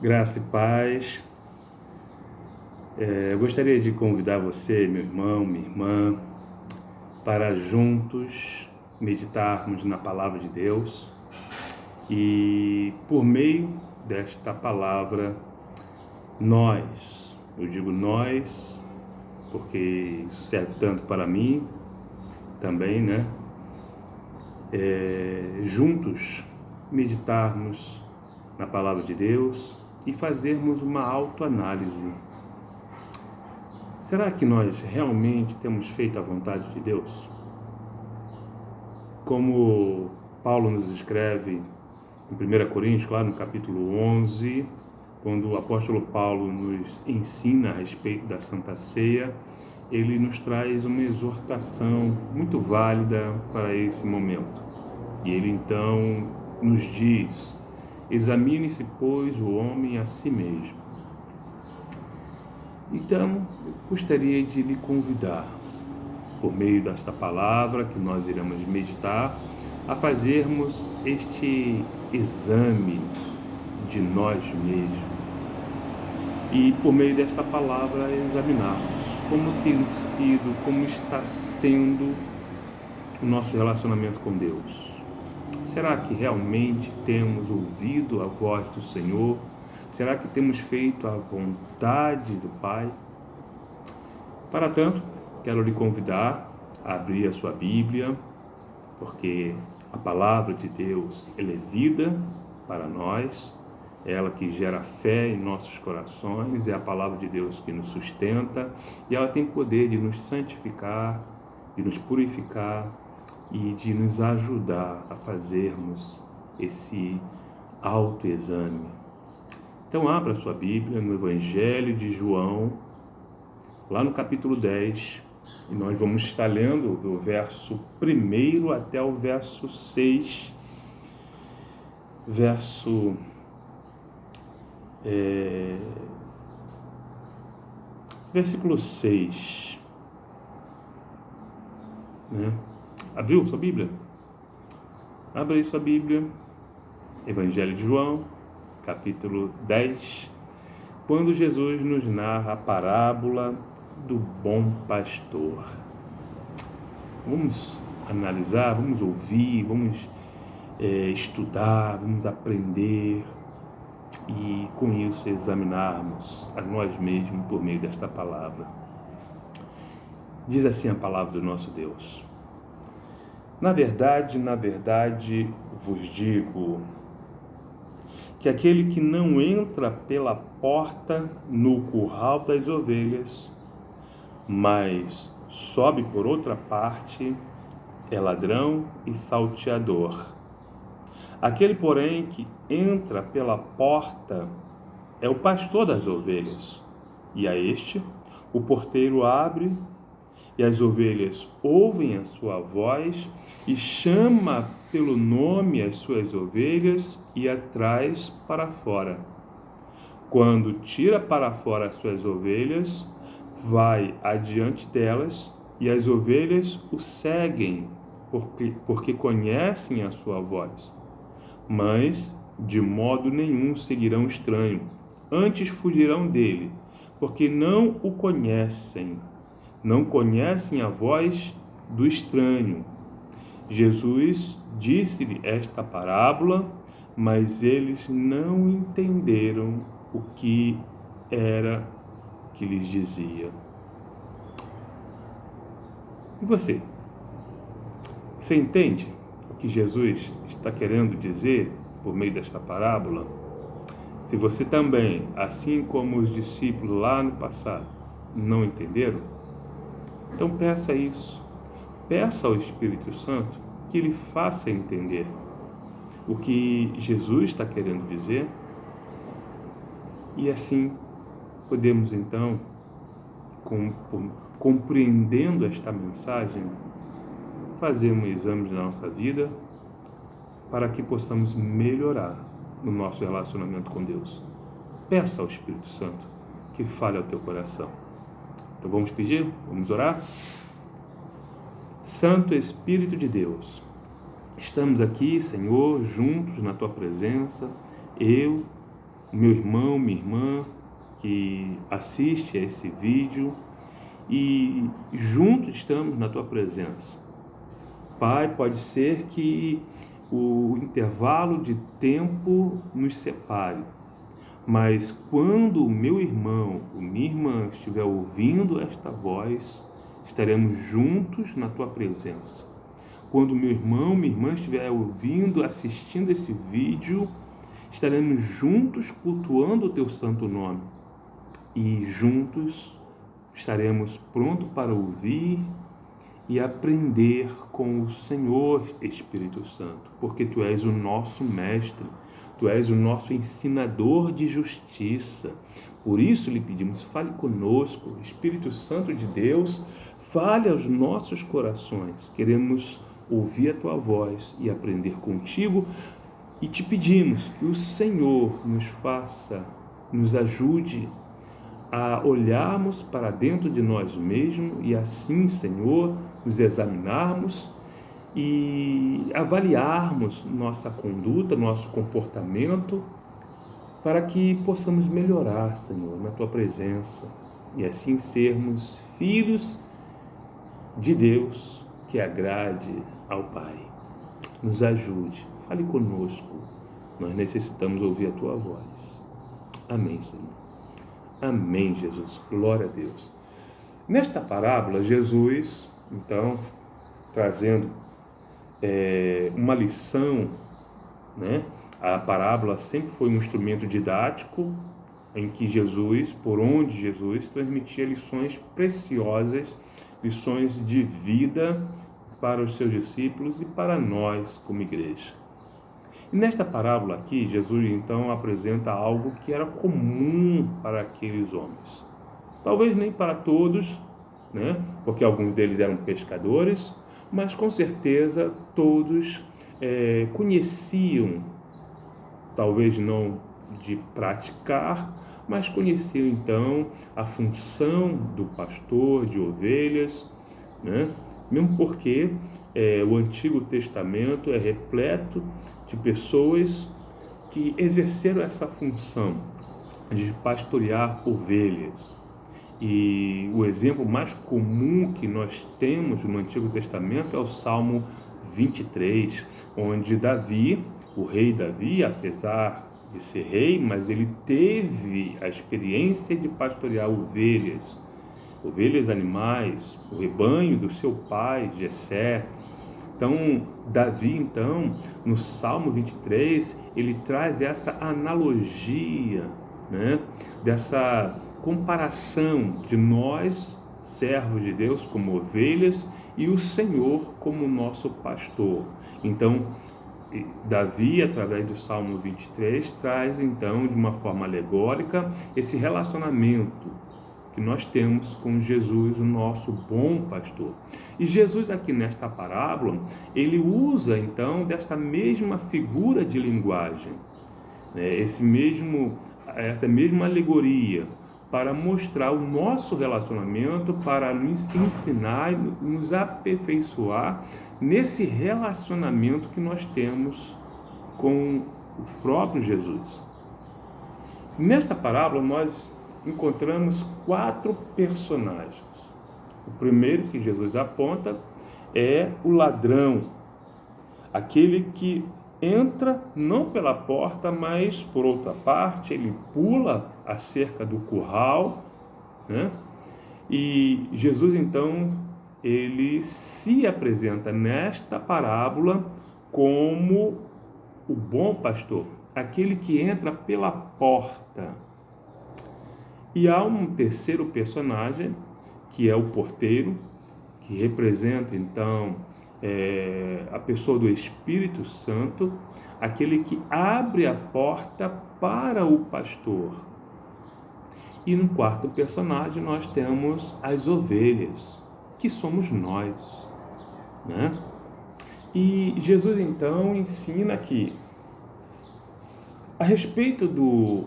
Graça e paz. Eu gostaria de convidar você, meu irmão, minha irmã, para juntos meditarmos na palavra de Deus e, por meio desta palavra, eu digo nós, porque isso serve tanto para mim também, né? Juntos meditarmos na palavra de Deus e fazermos uma autoanálise. Será que nós realmente temos feito a vontade de Deus? Como Paulo nos escreve em 1 Coríntios, lá no capítulo 11, quando o apóstolo Paulo nos ensina a respeito da Santa Ceia, ele nos traz uma exortação muito válida para esse momento. E ele então nos diz: examine-se, pois, o homem a si mesmo. Então, eu gostaria de lhe convidar, por meio desta palavra que nós iremos meditar, a fazermos este exame de nós mesmos e, por meio desta palavra, examinarmos como tem sido, como está sendo o nosso relacionamento com Deus. Será que realmente temos ouvido a voz do Senhor? Será que temos feito a vontade do Pai? Para tanto, quero lhe convidar a abrir a sua Bíblia, porque a palavra de Deus, ela é vida para nós, é ela que gera fé em nossos corações, é a palavra de Deus que nos sustenta e ela tem poder de nos santificar, de nos purificar e de nos ajudar a fazermos esse autoexame. Então abra a sua Bíblia no Evangelho de João, lá no capítulo 10, e nós vamos estar lendo do verso 1 até o verso 6, versículo 6, né? Abriu sua Bíblia? Abra aí sua Bíblia, Evangelho de João, capítulo 10, quando Jesus nos narra a parábola do bom pastor. Vamos analisar, vamos ouvir, vamos estudar, vamos aprender e com isso examinarmos a nós mesmos por meio desta palavra. Diz assim a palavra do nosso Deus: na verdade, vos digo que aquele que não entra pela porta no curral das ovelhas, mas sobe por outra parte, é ladrão e salteador. Aquele, porém, que entra pela porta é o pastor das ovelhas, e a este o porteiro abre, e as ovelhas ouvem a sua voz, e chama pelo nome as suas ovelhas e a traz para fora. Quando tira para fora as suas ovelhas, vai adiante delas, e as ovelhas o seguem, porque conhecem a sua voz. Mas de modo nenhum seguirão o estranho, antes fugirão dele, porque não o conhecem. Não conhecem a voz do estranho. Jesus disse-lhe esta parábola, mas eles não entenderam o que era que lhes dizia. E você? Você entende o que Jesus está querendo dizer por meio desta parábola? Se você também, assim como os discípulos lá no passado, não entenderam, então peça isso. Peça ao Espírito Santo que lhe faça entender o que Jesus está querendo dizer. E assim podemos então, compreendendo esta mensagem, fazer um exame da nossa vida para que possamos melhorar no nosso relacionamento com Deus. Peça ao Espírito Santo que fale ao teu coração. Então vamos pedir? Vamos orar? Santo Espírito de Deus, estamos aqui, Senhor, juntos na Tua presença, eu, meu irmão, minha irmã que assiste a esse vídeo e juntos estamos na tua presença. Pai, pode ser que o intervalo de tempo nos separe, mas quando o meu irmão ou minha irmã estiver ouvindo esta voz, estaremos juntos na tua presença. Quando o meu irmão, minha irmã estiver ouvindo, assistindo esse vídeo, estaremos juntos cultuando o teu santo nome e juntos estaremos prontos para ouvir e aprender com o Senhor Espírito Santo, porque Tu és o nosso mestre, Tu és o nosso ensinador de justiça. Por isso lhe pedimos, fale conosco, Espírito Santo de Deus, fale aos nossos corações. Queremos ouvir a Tua voz e aprender contigo e te pedimos que o Senhor nos ajude a olharmos para dentro de nós mesmos e assim, Senhor, nos examinarmos e avaliarmos nossa conduta, nosso comportamento, para que possamos melhorar, Senhor, na Tua presença e assim sermos filhos de Deus que agrade ao Pai. Nos ajude, fale conosco, nós necessitamos ouvir a Tua voz. Amém, Senhor. Amém, Jesus. Glória a Deus. Nesta parábola, Jesus, então, trazendo uma lição, né? A parábola sempre foi um instrumento didático em que Jesus, por onde Jesus transmitia lições preciosas, lições de vida para os seus discípulos e para nós como igreja. E nesta parábola aqui, Jesus então apresenta algo que era comum para aqueles homens. Talvez nem para todos, né? Porque alguns deles eram pescadores, mas com certeza todos conheciam, talvez não de praticar, mas conheciam então a função do pastor de ovelhas, né? Mesmo porque o Antigo Testamento é repleto de pessoas que exerceram essa função de pastorear ovelhas. E o exemplo mais comum que nós temos no Antigo Testamento é o Salmo 23, onde Davi, o rei Davi, apesar de ser rei, mas ele teve a experiência de pastorear ovelhas animais, o rebanho do seu pai, Jessé. Então, Davi, então, no Salmo 23, ele traz essa analogia, né? Dessa comparação de nós, servos de Deus, como ovelhas, e o Senhor como nosso pastor. Então, Davi, através do Salmo 23, traz, então, de uma forma alegórica, esse relacionamento que nós temos com Jesus, o nosso bom pastor. E Jesus aqui nesta parábola, ele usa então desta mesma figura de linguagem, né? Essa mesma alegoria, para mostrar o nosso relacionamento, para nos ensinar e nos aperfeiçoar nesse relacionamento que nós temos com o próprio Jesus. Nesta parábola nós encontramos 4 personagens. O primeiro que Jesus aponta é o ladrão, aquele que entra não pela porta, mas por outra parte, ele pula a cerca do curral, né? E Jesus então, ele se apresenta nesta parábola como o bom pastor, aquele que entra pela porta. E há um terceiro personagem, que é o porteiro, que representa então a pessoa do Espírito Santo, aquele que abre a porta para o pastor. E no quarto personagem nós temos as ovelhas, que somos nós, né? E Jesus então ensina aqui a respeito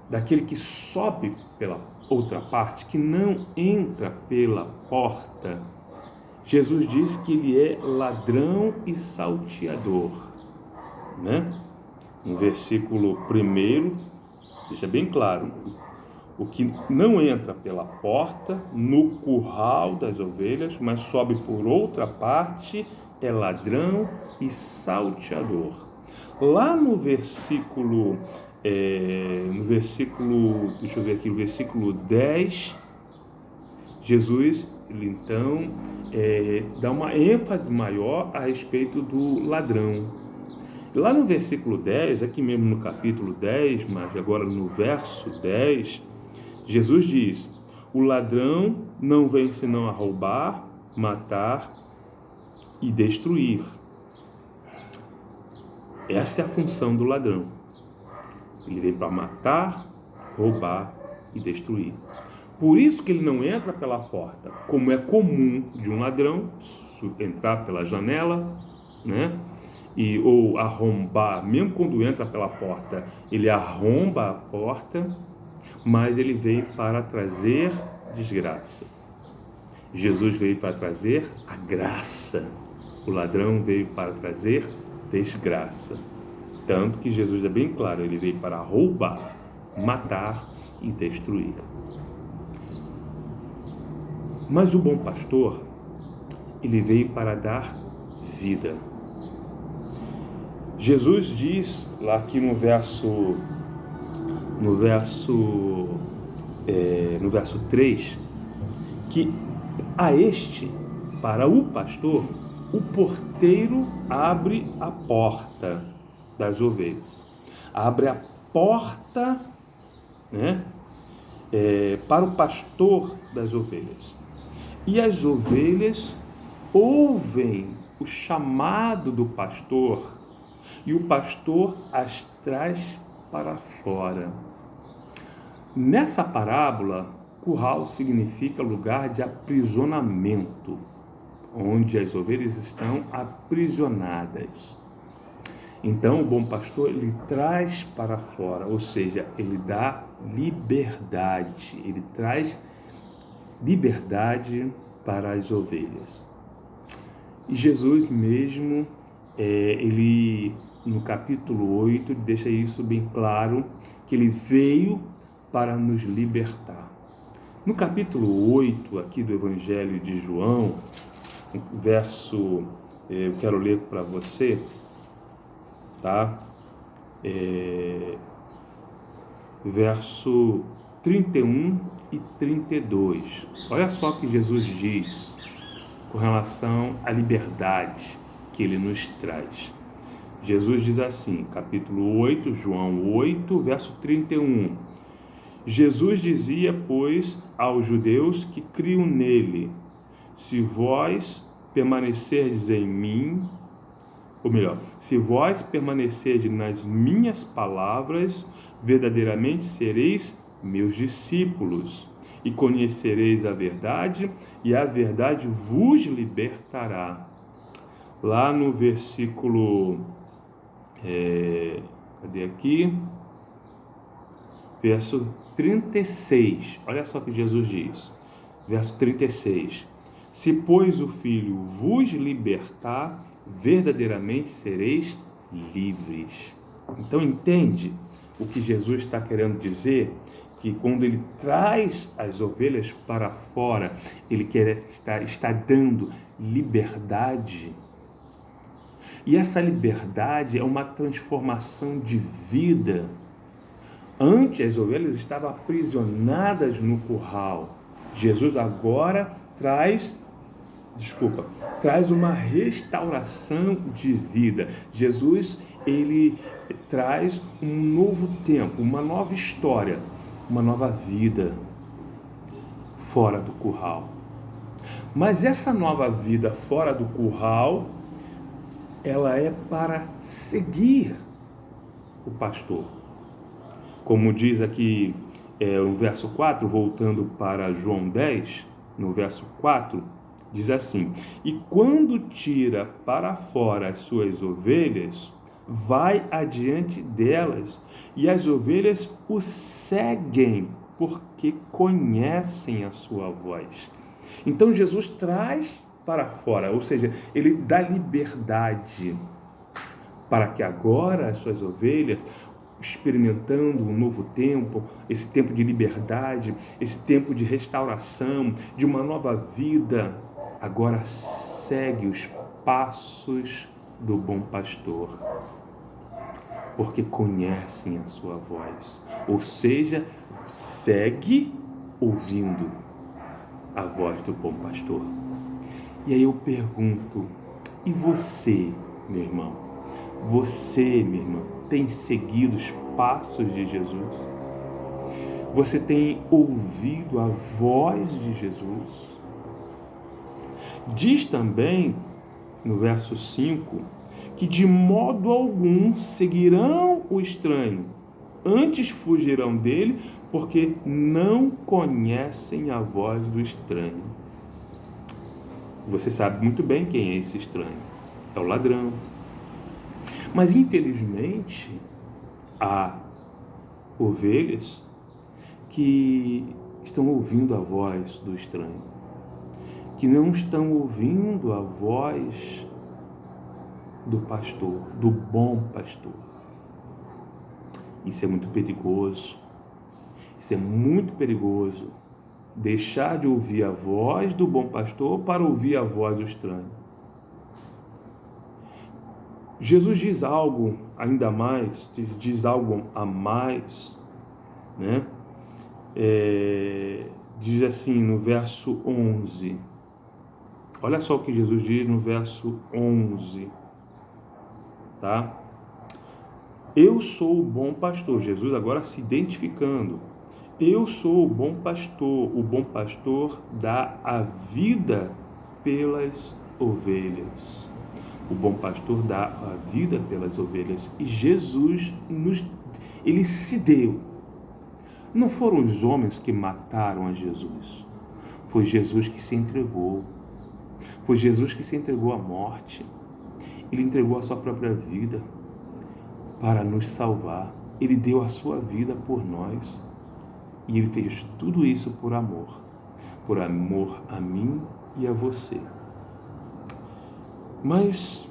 daquele que sobe pela outra parte, que não entra pela porta. Jesus diz que ele é ladrão e salteador, né? No versículo 1, deixa bem claro: o que não entra pela porta, no curral das ovelhas, mas sobe por outra parte, é ladrão e salteador. Lá no versículo, deixa eu ver aqui, no versículo 10, Jesus, ele então dá uma ênfase maior a respeito do ladrão. Lá no versículo 10, aqui mesmo no capítulo 10, mas agora no verso 10, Jesus diz: o ladrão não vem senão a roubar, matar e destruir. Essa é a função do ladrão. Ele vem para matar, roubar e destruir. Por isso que ele não entra pela porta, como é comum de um ladrão entrar pela janela, né? Ou arrombar, mesmo quando entra pela porta, ele arromba a porta, mas ele veio para trazer desgraça. Jesus veio para trazer a graça. O ladrão veio para trazer desgraça. Tanto que Jesus é bem claro, ele veio para roubar, matar e destruir. Mas o bom pastor, ele veio para dar vida. Jesus diz lá aqui no verso 3, que para o pastor, o porteiro abre a porta das ovelhas. Abre a porta, né, para o pastor das ovelhas. E as ovelhas ouvem o chamado do pastor, e o pastor as traz para fora. Nessa parábola, curral significa lugar de aprisionamento, onde as ovelhas estão aprisionadas. Então, o bom pastor, ele traz para fora, ou seja, ele dá liberdade, ele traz liberdade para as ovelhas. E Jesus mesmo, ele no capítulo 8, deixa isso bem claro, que ele veio para nos libertar. No capítulo 8 aqui do Evangelho de João, verso, eu quero ler para você, tá? Verso 31 e 32. Olha só o que Jesus diz com relação à liberdade que ele nos traz. Jesus diz assim, capítulo 8, João 8, verso 31. Jesus dizia, pois, aos judeus que criam nele: se vós permanecerdes em mim, ou melhor, se vós permanecerdes nas minhas palavras, verdadeiramente sereis meus discípulos, e conhecereis a verdade, e a verdade vos libertará. Lá no versículo, cadê aqui? Verso 36, olha só o que Jesus diz, verso 36, se pois o Filho vos libertar, verdadeiramente sereis livres. Então entende o que Jesus está querendo dizer? Que quando ele traz as ovelhas para fora, ele está dando liberdade. E essa liberdade é uma transformação de vida. Antes as ovelhas estavam aprisionadas no curral. Jesus agora traz uma restauração de vida. Jesus, ele traz um novo tempo, uma nova história, uma nova vida fora do curral. Mas essa nova vida fora do curral, ela é para seguir o pastor. Como diz aqui o verso 4, voltando para João 10, no verso 4, diz assim: e quando tira para fora as suas ovelhas, vai adiante delas, e as ovelhas o seguem, porque conhecem a sua voz. Então Jesus traz para fora, ou seja, ele dá liberdade para que agora as suas ovelhas, experimentando um novo tempo, esse tempo de liberdade, esse tempo de restauração, de uma nova vida, agora segue os passos do bom pastor, porque conhecem a sua voz, ou seja, segue ouvindo a voz do bom pastor. E aí eu pergunto, e você, meu irmão? Você, minha irmã, tem seguido os passos de Jesus? Você tem ouvido a voz de Jesus? Diz também, no verso 5, que de modo algum seguirão o estranho, antes fugirão dele, porque não conhecem a voz do estranho. Você sabe muito bem quem é esse estranho. É o ladrão. Mas, infelizmente, há ovelhas que estão ouvindo a voz do estranho, que não estão ouvindo a voz do pastor, do bom pastor. Isso é muito perigoso. Isso é muito perigoso. Deixar de ouvir a voz do bom pastor para ouvir a voz do estranho. Jesus diz algo ainda mais, diz algo a mais, né? Diz assim no verso 11. Olha só o que Jesus diz no verso 11, tá? Eu sou o bom pastor. Jesus agora se identificando. Eu sou o bom pastor dá a vida pelas ovelhas. O bom pastor dá a vida pelas ovelhas. E Jesus, ele se deu. Não foram os homens que mataram a Jesus. Foi Jesus que se entregou. Foi Jesus que se entregou à morte. Ele entregou a sua própria vida para nos salvar. Ele deu a sua vida por nós. E ele fez tudo isso por amor a mim e a você. Mas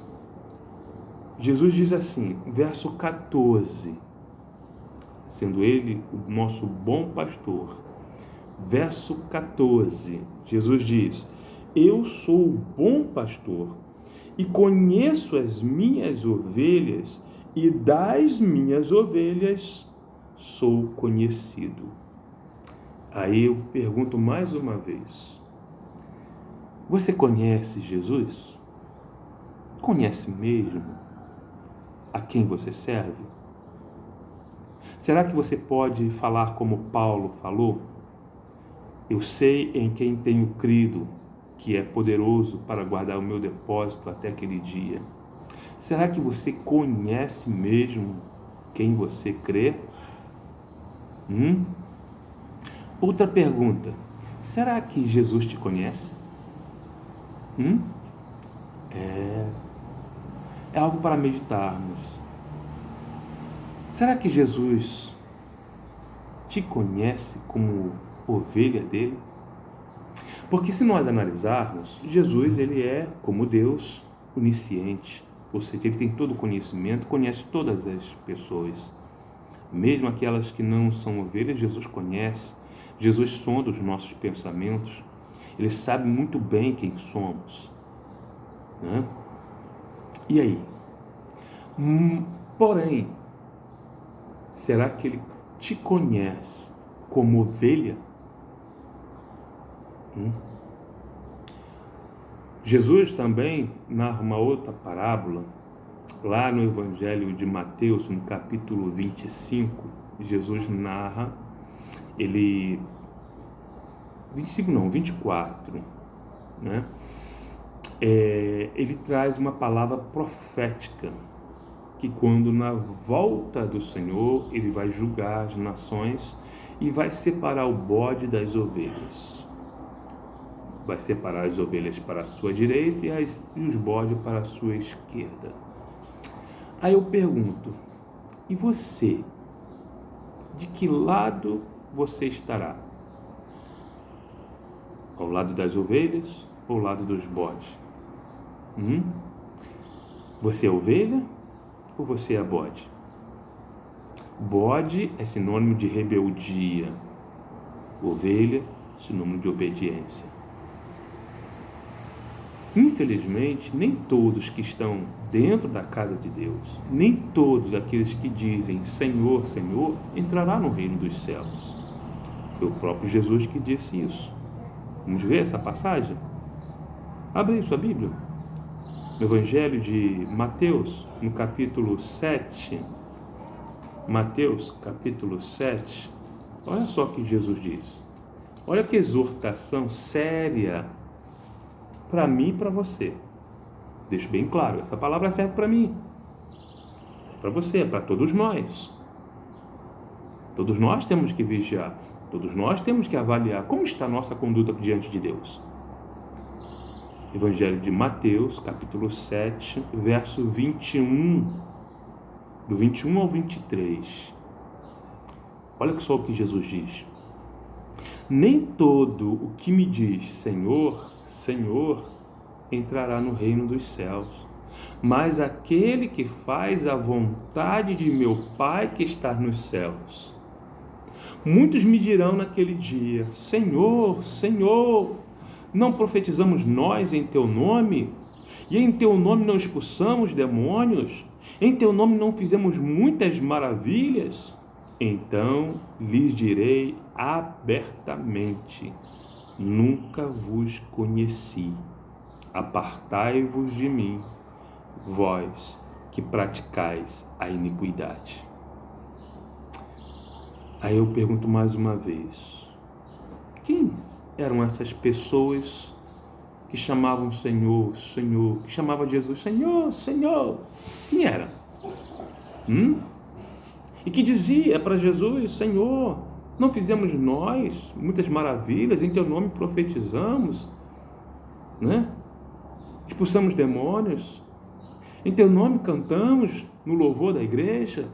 Jesus diz assim, verso 14, sendo ele o nosso bom pastor, verso 14, Jesus diz, eu sou o bom pastor e conheço as minhas ovelhas e das minhas ovelhas sou conhecido. Aí eu pergunto mais uma vez, você conhece Jesus? Conhece mesmo a quem você serve? Será que você pode falar como Paulo falou? Eu sei em quem tenho crido, que é poderoso para guardar o meu depósito até aquele dia. Será que você conhece mesmo quem você crê? Outra pergunta, será que Jesus te conhece? É algo para meditarmos. Será que Jesus te conhece como ovelha dele? Porque se nós analisarmos, Jesus ele é como Deus onisciente, ou seja, ele tem todo o conhecimento, conhece todas as pessoas, mesmo aquelas que não são ovelhas. Jesus conhece. Jesus sonda os nossos pensamentos, ele sabe muito bem quem somos, né? E aí? Porém, será que ele te conhece como ovelha? Jesus também narra uma outra parábola, lá no Evangelho de Mateus, no capítulo 25, Jesus narra, 24, né? Ele traz uma palavra profética, que quando na volta do Senhor, ele vai julgar as nações e vai separar o bode das ovelhas. Vai separar as ovelhas para a sua direita e os bodes para a sua esquerda. Aí eu pergunto, e você? De que lado você estará? Ao lado das ovelhas ou ao lado dos bodes? Você é ovelha ou você é bode? Bode é sinônimo de rebeldia. Ovelha, sinônimo de obediência. Infelizmente, nem todos que estão dentro da casa de Deus, nem todos aqueles que dizem Senhor, Senhor, entrará no reino dos céus. Foi o próprio Jesus que disse isso. Vamos ver essa passagem? Abre aí sua Bíblia. No Evangelho de Mateus, no capítulo 7. Mateus, capítulo 7. Olha só o que Jesus diz. Olha que exortação séria para mim e para você. Deixo bem claro, essa palavra serve para mim, para você, para todos nós. Todos nós temos que vigiar, todos nós temos que avaliar como está a nossa conduta diante de Deus. Evangelho de Mateus, capítulo 7, verso 21, do 21 ao 23. Olha só o que Jesus diz. Nem todo o que me diz Senhor, Senhor, entrará no reino dos céus, mas aquele que faz a vontade de meu Pai que está nos céus. Muitos me dirão naquele dia, Senhor, Senhor, não profetizamos nós em teu nome? E em teu nome não expulsamos demônios? Em teu nome não fizemos muitas maravilhas? Então lhes direi abertamente, nunca vos conheci. Apartai-vos de mim, vós que praticais a iniquidade. Aí eu pergunto mais uma vez, quem eram essas pessoas que chamavam Senhor, Senhor, que chamavam Jesus, Senhor, Senhor? Quem era? E que dizia para Jesus, Senhor, não fizemos nós muitas maravilhas, em teu nome profetizamos, né? Expulsamos demônios, em teu nome cantamos no louvor da igreja,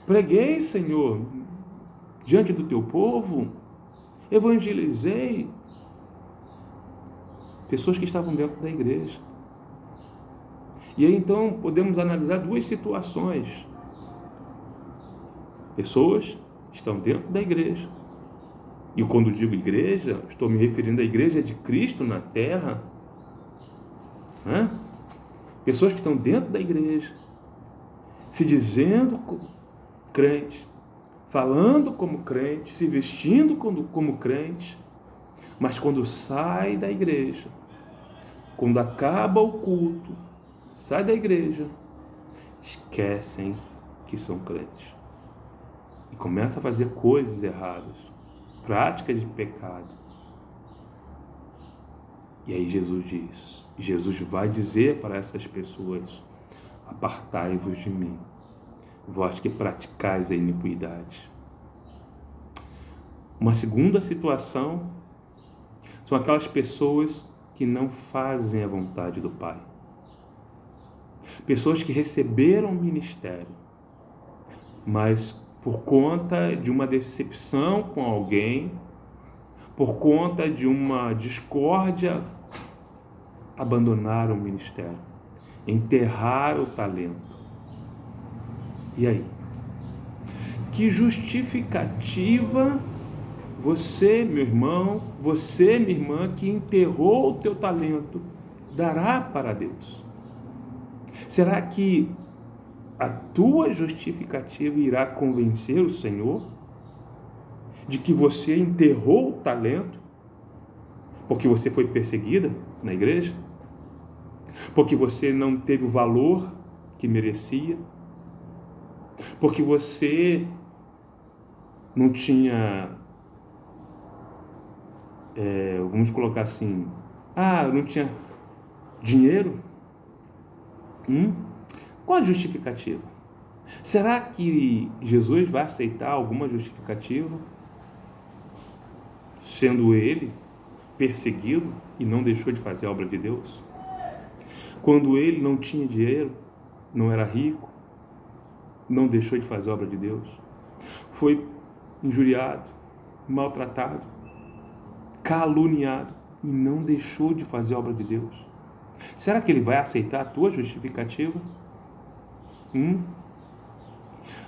preguei, Senhor, diante do teu povo, evangelizei pessoas que estavam dentro da igreja. E aí então podemos analisar duas situações. Pessoas que estão dentro da igreja. E quando digo igreja, estou me referindo à igreja de Cristo na terra. Pessoas que estão dentro da igreja, se dizendo crente, falando como crente, se vestindo como crente, mas quando sai da igreja, quando acaba o culto, sai da igreja, esquecem que são crentes e começam a fazer coisas erradas, práticas de pecado. E aí Jesus vai dizer para essas pessoas, apartai-vos de mim, vós que praticais a iniquidade. Uma segunda situação são aquelas pessoas que não fazem a vontade do Pai. Pessoas que receberam o ministério, mas por conta de uma decepção com alguém, por conta de uma discórdia, abandonaram o ministério, enterraram o talento. E aí? Que justificativa você, meu irmão, você, minha irmã, que enterrou o teu talento, dará para Deus? Será que a tua justificativa irá convencer o Senhor de que você enterrou o talento porque você foi perseguida na igreja? Porque você não teve o valor que merecia? Porque você não tinha, vamos colocar assim, não tinha dinheiro? Qual a justificativa? Será que Jesus vai aceitar alguma justificativa, sendo ele perseguido e não deixou de fazer a obra de Deus? Quando ele não tinha dinheiro, não era rico, não deixou de fazer a obra de Deus? Foi injuriado, maltratado, caluniado e não deixou de fazer a obra de Deus? Será que ele vai aceitar a tua justificativa? Hum?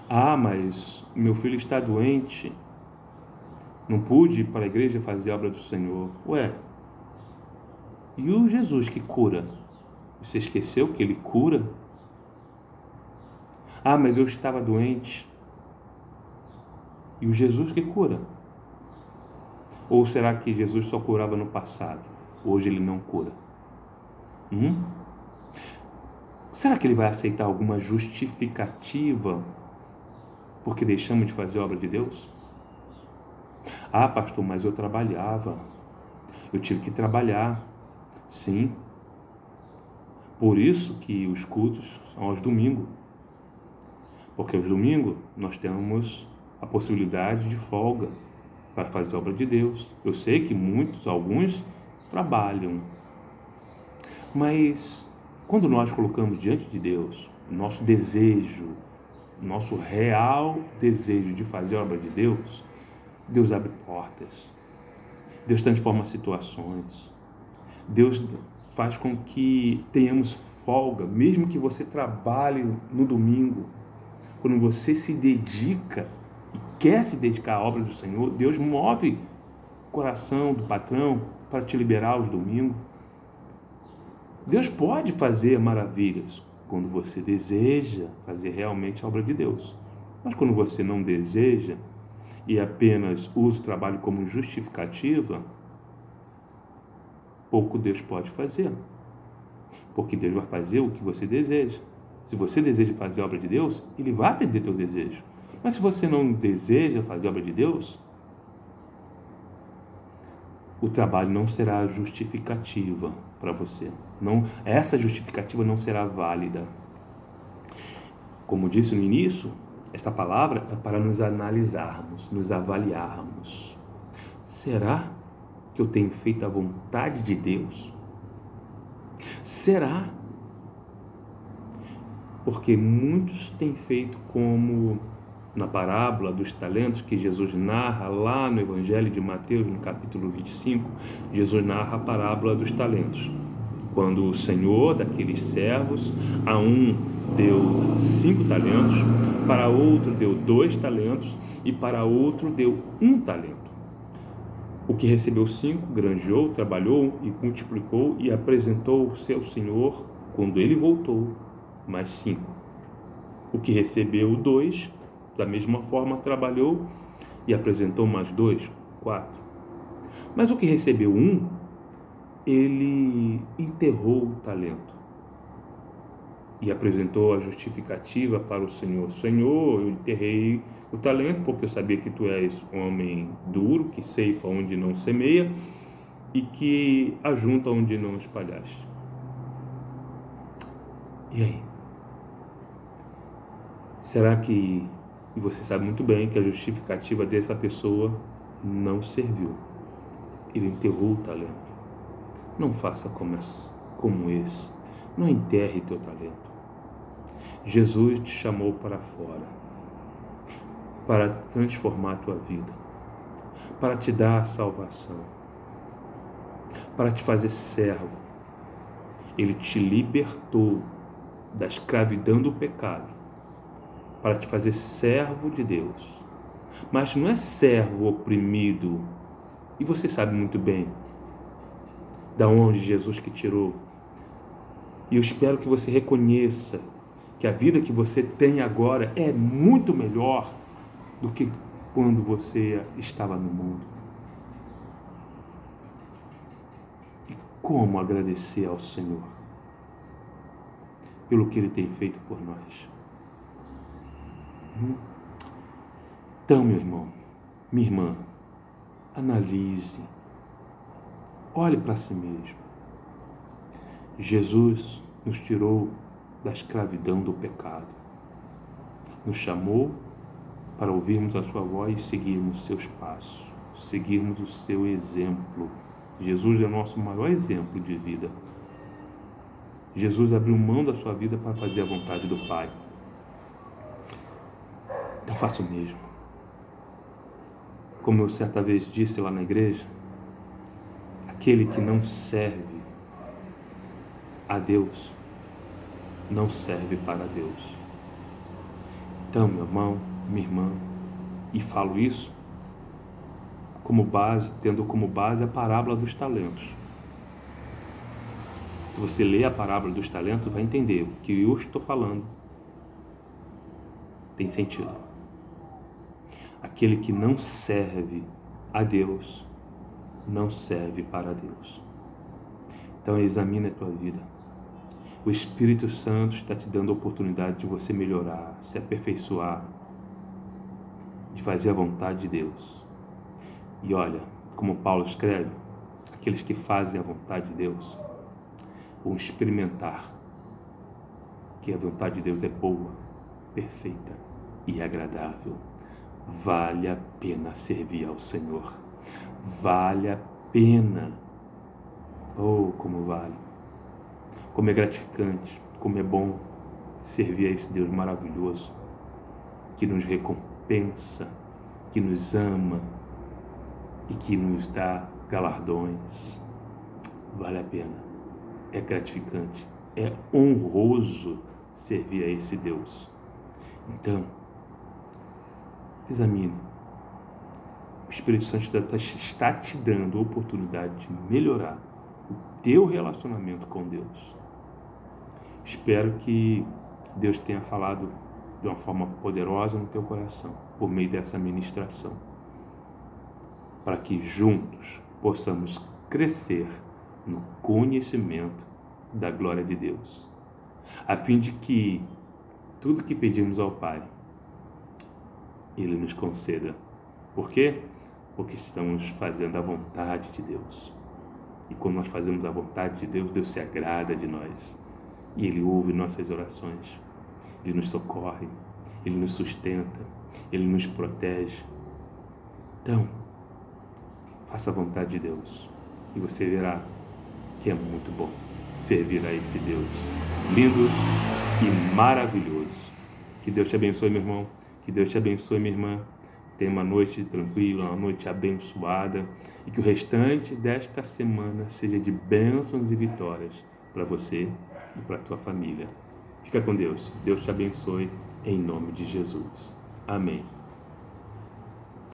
Ah, mas meu filho está doente, não pude ir para a igreja fazer a obra do Senhor. Ué, e o Jesus que cura? Você esqueceu que ele cura? Ah, mas eu estava doente. E o Jesus que cura? Ou será que Jesus só curava no passado? Hoje ele não cura? Hum? Será que ele vai aceitar alguma justificativa porque deixamos de fazer a obra de Deus? Ah, pastor, mas eu trabalhava. Eu tive que trabalhar. Sim. Por isso que os cultos são aos domingos. Porque aos domingos nós temos a possibilidade de folga para fazer a obra de Deus. Eu sei que alguns trabalham. Mas quando nós colocamos diante de Deus o nosso desejo, o nosso real desejo de fazer a obra de Deus, Deus abre portas, Deus transforma situações, Deus faz com que tenhamos folga, mesmo que você trabalhe no domingo. Quando você se dedica e quer se dedicar à obra do Senhor, Deus move o coração do patrão para te liberar aos domingos. Deus pode fazer maravilhas quando você deseja fazer realmente a obra de Deus. Mas quando você não deseja e apenas usa o trabalho como justificativa, pouco Deus pode fazer. Porque Deus vai fazer o que você deseja. Se você deseja fazer a obra de Deus, Ele vai atender teu desejo. Mas se você não deseja fazer a obra de Deus, o trabalho não será justificativa para você. Não, essa justificativa não será válida. Como disse no início, esta palavra é para nos analisarmos, nos avaliarmos. Será que eu tenho feito a vontade de Deus? Será? Porque muitos têm feito como na parábola dos talentos que Jesus narra lá no Evangelho de Mateus, no capítulo 25, Jesus narra a parábola dos talentos. Quando o Senhor daqueles servos, a um deu 5 talentos, para outro deu 2 talentos e para outro deu 1 talento. O que recebeu 5, granjeou, trabalhou e multiplicou e apresentou ao seu Senhor, quando ele voltou, mais 5. O que recebeu 2, da mesma forma trabalhou e apresentou mais 2, 4. Mas o que recebeu 1, ele enterrou o talento e apresentou a justificativa para o Senhor. Senhor, eu enterrei o talento porque eu sabia que tu és um homem duro, que ceifa onde não semeia e que ajunta onde não espalhaste. E aí? Será que, e você sabe muito bem que a justificativa dessa pessoa não serviu? Ele enterrou o talento. Não faça como esse. Não enterre teu talento. Jesus te chamou para fora, para transformar a tua vida, para te dar a salvação, para te fazer servo. Ele te libertou da escravidão do pecado, para te fazer servo de Deus. Mas não é servo oprimido. E você sabe muito bem da onde Jesus que tirou. E eu espero que você reconheça que a vida que você tem agora é muito melhor do que quando você estava no mundo. E como agradecer ao Senhor pelo que Ele tem feito por nós? Então, meu irmão, minha irmã, analise, olhe para si mesmo. Jesus nos tirou da escravidão do pecado, nos chamou para ouvirmos a sua voz e seguirmos seus passos, seguirmos o seu exemplo. Jesus é o nosso maior exemplo de vida. Jesus abriu mão da sua vida para fazer a vontade do Pai. Então faça o mesmo. Como eu certa vez disse lá na igreja, aquele que não serve a Deus, não serve para Deus. Então, meu irmão, minha irmã, e falo isso como base, tendo como base a parábola dos talentos. Se você ler a parábola dos talentos, vai entender o que eu estou falando tem sentido. Aquele que não serve a Deus, não serve para Deus. Então examine a tua vida. O Espírito Santo está te dando a oportunidade de você melhorar, se aperfeiçoar, de fazer a vontade de Deus. E olha, como Paulo escreve, aqueles que fazem a vontade de Deus vão experimentar que a vontade de Deus é boa, perfeita e agradável. Vale a pena servir ao Senhor. Vale a pena. Oh, como vale. Como é gratificante, como é bom servir a esse Deus maravilhoso, que nos recompensa, que nos ama e que nos dá galardões. Vale a pena. É gratificante. É honroso servir a esse Deus. Então, examine. O Espírito Santo está te dando a oportunidade de melhorar o teu relacionamento com Deus. Espero que Deus tenha falado de uma forma poderosa no teu coração, por meio dessa ministração, para que juntos possamos crescer no conhecimento da glória de Deus, a fim de que tudo que pedimos ao Pai, Ele nos conceda. Por quê? Porque estamos fazendo a vontade de Deus. E quando nós fazemos a vontade de Deus, Deus se agrada de nós. E Ele ouve nossas orações. Ele nos socorre. Ele nos sustenta. Ele nos protege. Então, faça a vontade de Deus. E você verá que é muito bom servir a esse Deus lindo e maravilhoso. Que Deus te abençoe, meu irmão. Que Deus te abençoe, minha irmã. Tenha uma noite tranquila, uma noite abençoada. E que o restante desta semana seja de bênçãos e vitórias para você e para a tua família. Fica com Deus. Deus te abençoe em nome de Jesus. Amém.